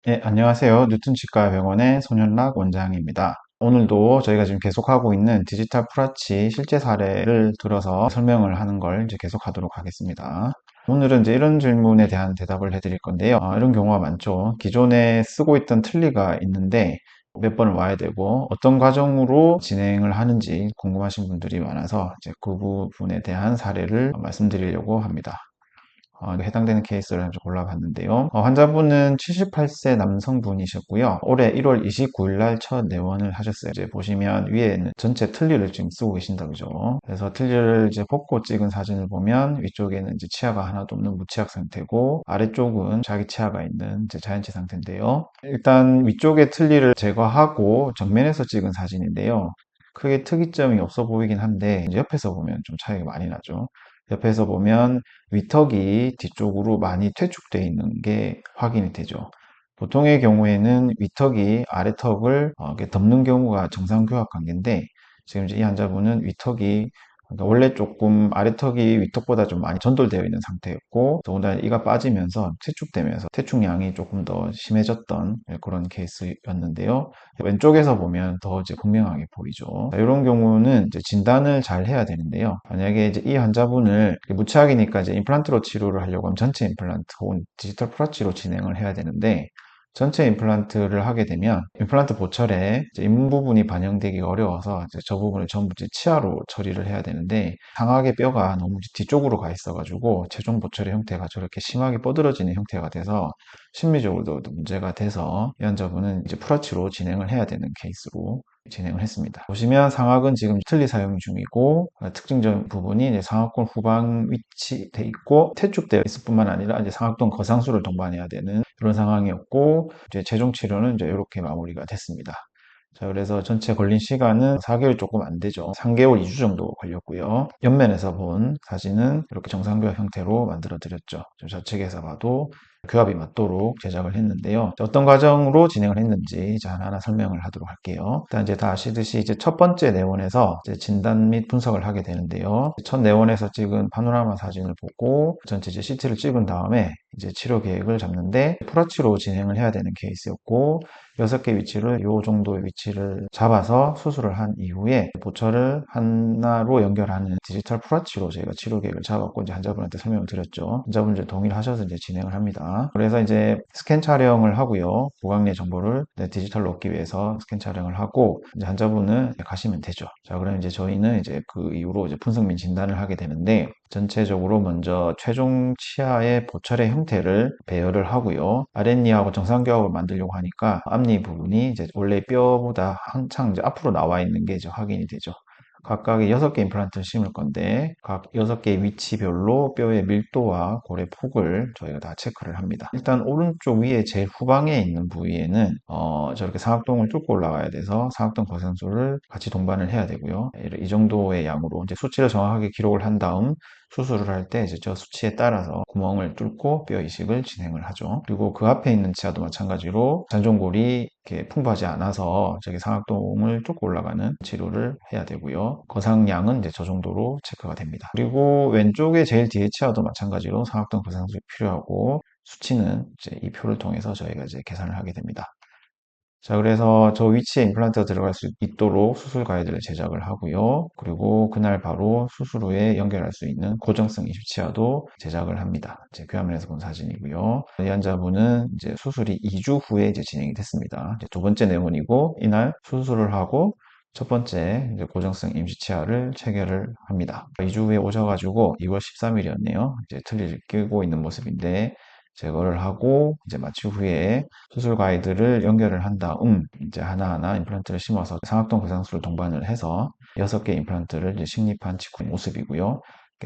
네, 안녕하세요. 뉴튼치과병원의 손현락 원장입니다. 오늘도 저희가 지금 계속하고 있는 디지털 프라치 실제 사례를 들어서 설명을 하는 걸 이제 계속하도록 하겠습니다. 오늘은 이제 이런 질문에 대한 대답을 해드릴 건데요. 이런 경우가 많죠. 기존에 쓰고 있던 틀니가 있는데 몇 번을 와야 되고 어떤 과정으로 진행을 하는지 궁금하신 분들이 많아서 이제 그 부분에 대한 사례를 말씀드리려고 합니다. 해당되는 케이스를 좀 골라봤는데요. 환자분은 78세 남성분이셨고요. 올해 1월 29일 날 첫 내원을 하셨어요. 이제 보시면 위에는 전체 틀니를 지금 쓰고 계신다 그죠? 그래서 틀니를 이제 벗고 찍은 사진을 보면 위쪽에는 이제 치아가 하나도 없는 무치약 상태고 아래쪽은 자기 치아가 있는 이제 자연치 상태인데요. 일단 위쪽의 틀니를 제거하고 정면에서 찍은 사진인데요. 크게 특이점이 없어 보이긴 한데 이제 옆에서 보면 좀 차이가 많이 나죠. 옆에서 보면 위턱이 뒤쪽으로 많이 퇴축되어 있는 게 확인이 되죠. 보통의 경우에는 위턱이 아래턱을 이렇게 덮는 경우가 정상교합 관계인데 지금 이제 이 환자분은 위턱이 그러니까 원래 조금 아래턱이 위턱보다 좀 많이 전돌되어 있는 상태였고 더군다나 이가 빠지면서 퇴축되면서 퇴축량이 조금 더 심해졌던 그런 케이스였는데요. 왼쪽에서 보면 더 이제 분명하게 보이죠. 자, 이런 경우는 이제 진단을 잘 해야 되는데요. 만약에 이제 이 환자분을 무치약이니까 이제 임플란트로 치료를 하려고 하면 전체 임플란트 혹은 디지털 프라치로 진행을 해야 되는데 전체 임플란트를 하게 되면 임플란트 보철에 잇몸 부분이 반영되기 어려워서 이제 저 부분을 전부 이제 치아로 처리를 해야 되는데 상악의 뼈가 너무 뒤쪽으로 가 있어가지고 최종 보철의 형태가 저렇게 심하게 뻗어지는 형태가 돼서 심리적으로도 문제가 돼서 이 환자분은 이제 프라치로 진행을 해야 되는 케이스로 진행을 했습니다. 보시면 상악은 지금 틀니 사용 중이고 특징적 부분이 이제 상악골 후방 위치돼 있고 퇴축되어 있을 뿐만 아니라 이제 상악동 거상술을 동반해야 되는 그런 상황이었고 이제 최종 치료는 이제 이렇게 마무리가 됐습니다. 자, 그래서 전체 걸린 시간은 4개월 조금 안 되죠. 3개월 2주 정도 걸렸고요. 옆면에서 본 사진은 이렇게 정상교합 형태로 만들어 드렸죠. 좌측에서 봐도 교합이 맞도록 제작을 했는데요. 어떤 과정으로 진행을 했는지 이제 하나하나 설명을 하도록 할게요. 일단 이제 다 아시듯이 이제 첫 번째 내원에서 이제 진단 및 분석을 하게 되는데요. 첫 내원에서 찍은 파노라마 사진을 보고 전체 이제 CT를 찍은 다음에 이제 치료 계획을 잡는데 프라치로 진행을 해야 되는 케이스였고 6개 위치를 이 정도의 위치를 잡아서 수술을 한 이후에 보철을 하나로 연결하는 디지털 프라치로 저희가 치료 계획을 잡았고 이제 환자분한테 설명을 드렸죠. 환자분 이제 동의를 하셔서 이제 진행을 합니다. 그래서 이제 스캔 촬영을 하고요. 보강내 정보를 디지털로 얻기 위해서 스캔 촬영을 하고 이제 환자분은 가시면 되죠. 자, 그럼 이제 저희는 이제 그 이후로 이제 분석 및 진단을 하게 되는데 전체적으로 먼저 최종 치아의 보철의 형태를 배열을 하고요. 아랫니하고 정상교합을 만들려고 하니까 앞니 부분이 이제 원래 뼈보다 한창 이제 앞으로 나와 있는 게 이제 확인이 되죠. 각각의 6개 임플란트를 심을 건데 각 6개 위치별로 뼈의 밀도와 골의 폭을 저희가 다 체크를 합니다. 일단 오른쪽 위에 제일 후방에 있는 부위에는 저렇게 상악동을 뚫고 올라가야 돼서 상악동 거상술을 같이 동반을 해야 되고요. 이 정도의 양으로 이제 수치를 정확하게 기록을 한 다음 수술을 할 때 이제 저 수치에 따라서 구멍을 뚫고 뼈 이식을 진행을 하죠. 그리고 그 앞에 있는 치아도 마찬가지로 잔존골이 이렇게 풍부하지 않아서 저기 상악동을 뚫고 올라가는 치료를 해야 되고요. 거상량은 이제 저 정도로 체크가 됩니다. 그리고 왼쪽에 제일 뒤에 치아도 마찬가지로 상악동 거상술이 필요하고 수치는 이제 이 표를 통해서 저희가 이제 계산을 하게 됩니다. 자, 그래서 저 위치에 임플란트가 들어갈 수 있도록 수술 가이드를 제작을 하고요. 그리고 그날 바로 수술 후에 연결할 수 있는 고정성 이식치아도 제작을 합니다. 이제 교화면에서 본 사진이고요. 이 환자분은 이제 수술이 2주 후에 이제 진행이 됐습니다. 이제 두 번째 내원이고 이날 수술을 하고 첫 번째 이제 고정성 임시치아를 체결을 합니다. 2주 후에 오셔가지고 2월 13일이었네요. 이제 틀니를 끼고 있는 모습인데 제거를 하고 이제 마취 후에 수술 가이드를 연결을 한 다음 이제 하나하나 임플란트를 심어서 상악동 거상술을 동반을 해서 6개 임플란트를 이제 식립한 직후 모습이고요.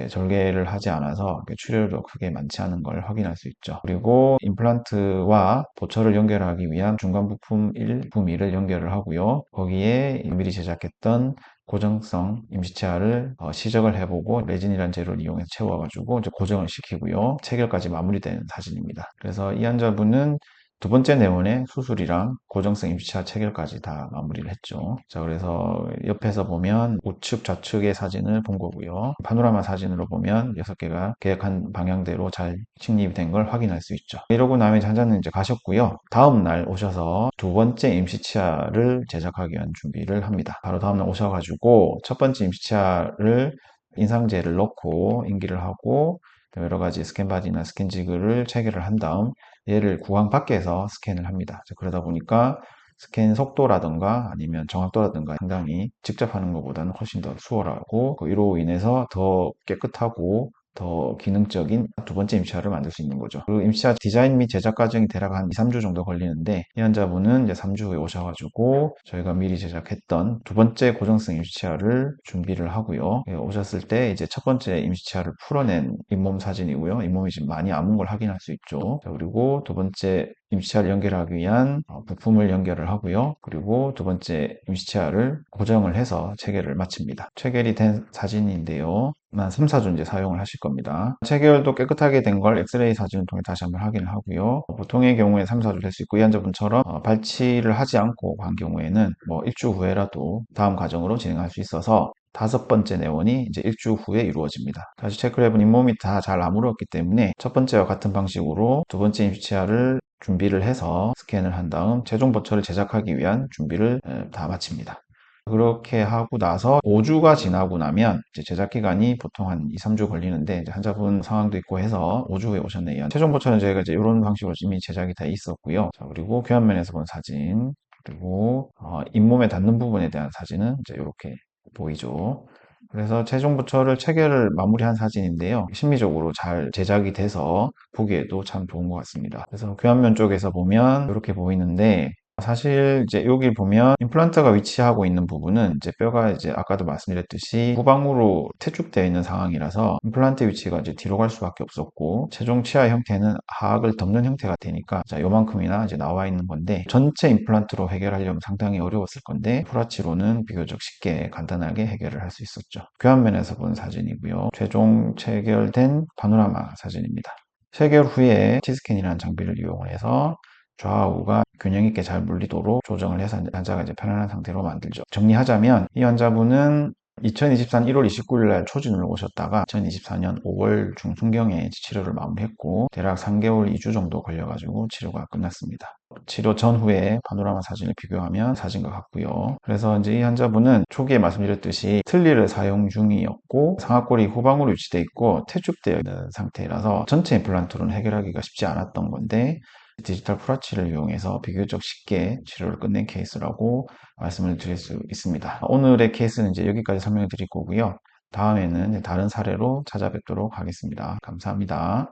절개를 하지 않아서 출혈도 크게 많지 않은 걸 확인할 수 있죠. 그리고 임플란트와 보철을 연결하기 위한 중간 부품 1, 부품 2를 연결을 하고요. 거기에 미리 제작했던 고정성 임시치아를 시적을 해보고 레진이라는 재료를 이용해서 채워가지고 이제 고정을 시키고요. 체결까지 마무리된 사진입니다. 그래서 이 환자분은 두 번째 내원의 수술이랑 고정성 임시치아 체결까지 다 마무리를 했죠. 자, 그래서 옆에서 보면 우측 좌측의 사진을 본 거고요. 파노라마 사진으로 보면 6개가 계획한 방향대로 잘 식립이 된 걸 확인할 수 있죠. 이러고 나면 환자는 이제 가셨고요. 다음 날 오셔서 두 번째 임시치아를 제작하기 위한 준비를 합니다. 바로 다음 날 오셔가지고 첫 번째 임시치아를 인상제를 넣고 인기를 하고 여러 가지 스캔바디나 스캔지그를 체결을 한 다음 얘를 구강 밖에서 스캔을 합니다. 그러다 보니까 스캔 속도라든가 아니면 정확도라든가 상당히 직접 하는 것보다는 훨씬 더 수월하고 이로 인해서 더 깨끗하고 더 기능적인 두 번째 임시차를 만들 수 있는 거죠. 그 임시차 디자인 및 제작 과정이 대략 한 2, 3주 정도 걸리는데 이 환자분은 이제 3주 후에 오셔가지고 저희가 미리 제작했던 두 번째 고정성 임시차를 준비를 하고요. 오셨을 때 이제 첫 번째 임시차를 풀어낸 잇몸 사진이고요. 잇몸이 지금 많이 아문 걸 확인할 수 있죠. 그리고 두 번째 임시차를 연결하기 위한 부품을 연결을 하고요. 그리고 두 번째 임시차를 고정을 해서 체결을 마칩니다. 체결이 된 사진인데요. 한 3, 4주 이제 사용을 하실 겁니다. 체결도 깨끗하게 된 걸 엑스레이 사진을 통해 다시 한번 확인을 하고요. 보통의 경우에 3, 4주 될 수 있고 이 환자분처럼 발치를 하지 않고 간 경우에는 뭐 일주 후에라도 다음 과정으로 진행할 수 있어서 다섯 번째 내원이 이제 일주 후에 이루어집니다. 다시 체크를 해본 잇몸이 다 잘 아물었기 때문에 첫 번째와 같은 방식으로 두 번째 임시치아를 준비를 해서 스캔을 한 다음 최종 보철을 제작하기 위한 준비를 다 마칩니다. 그렇게 하고 나서 5주가 지나고 나면 이제 제작 기간이 보통 한 2, 3주 걸리는데 이제 환자분 상황도 있고 해서 5주 후에 오셨네요. 최종 보철은 저희가 이제 이런 방식으로 이미 제작이 다 있었고요. 자, 그리고 교환면에서 본 사진, 그리고 잇몸에 닿는 부분에 대한 사진은 이제 이렇게 보이죠. 그래서 최종 부처를 체결을 마무리한 사진인데요. 심미적으로 잘 제작이 돼서 보기에도 참 좋은 것 같습니다. 그래서 교환면 쪽에서 보면 이렇게 보이는데 사실 이제 여기 보면 임플란트가 위치하고 있는 부분은 이제 뼈가 이제 아까도 말씀드렸듯이 후방으로 퇴축되어 있는 상황이라서 임플란트 위치가 이제 뒤로 갈 수밖에 없었고 최종 치아 형태는 하악을 덮는 형태가 되니까 자 요만큼이나 이제 나와 있는 건데 전체 임플란트로 해결하려면 상당히 어려웠을 건데 프라치로는 비교적 쉽게 간단하게 해결을 할 수 있었죠. 교환면에서 본 사진이고요. 최종 체결된 파노라마 사진입니다. 체결 후에 T스캔이라는 장비를 이용해서 좌우가 균형 있게 잘 물리도록 조정을 해서 환자가 이제 편안한 상태로 만들죠. 정리하자면 이 환자분은 2024년 1월 29일 날 초진으로 오셨다가 2024년 5월 중순경에 치료를 마무리했고 대략 3개월 2주 정도 걸려가지고 치료가 끝났습니다. 치료 전후에 파노라마 사진을 비교하면 사진과 같고요. 그래서 이제 이 환자분은 초기에 말씀드렸듯이 틀니를 사용 중이었고 상악골이 후방으로 위치되어 있고 퇴축되어 있는 상태라서 전체 임플란트로는 해결하기가 쉽지 않았던 건데 디지털 프라치를 이용해서 비교적 쉽게 치료를 끝낸 케이스라고 말씀을 드릴 수 있습니다. 오늘의 케이스는 이제 여기까지 설명을 드릴 거고요. 다음에는 다른 사례로 찾아뵙도록 하겠습니다. 감사합니다.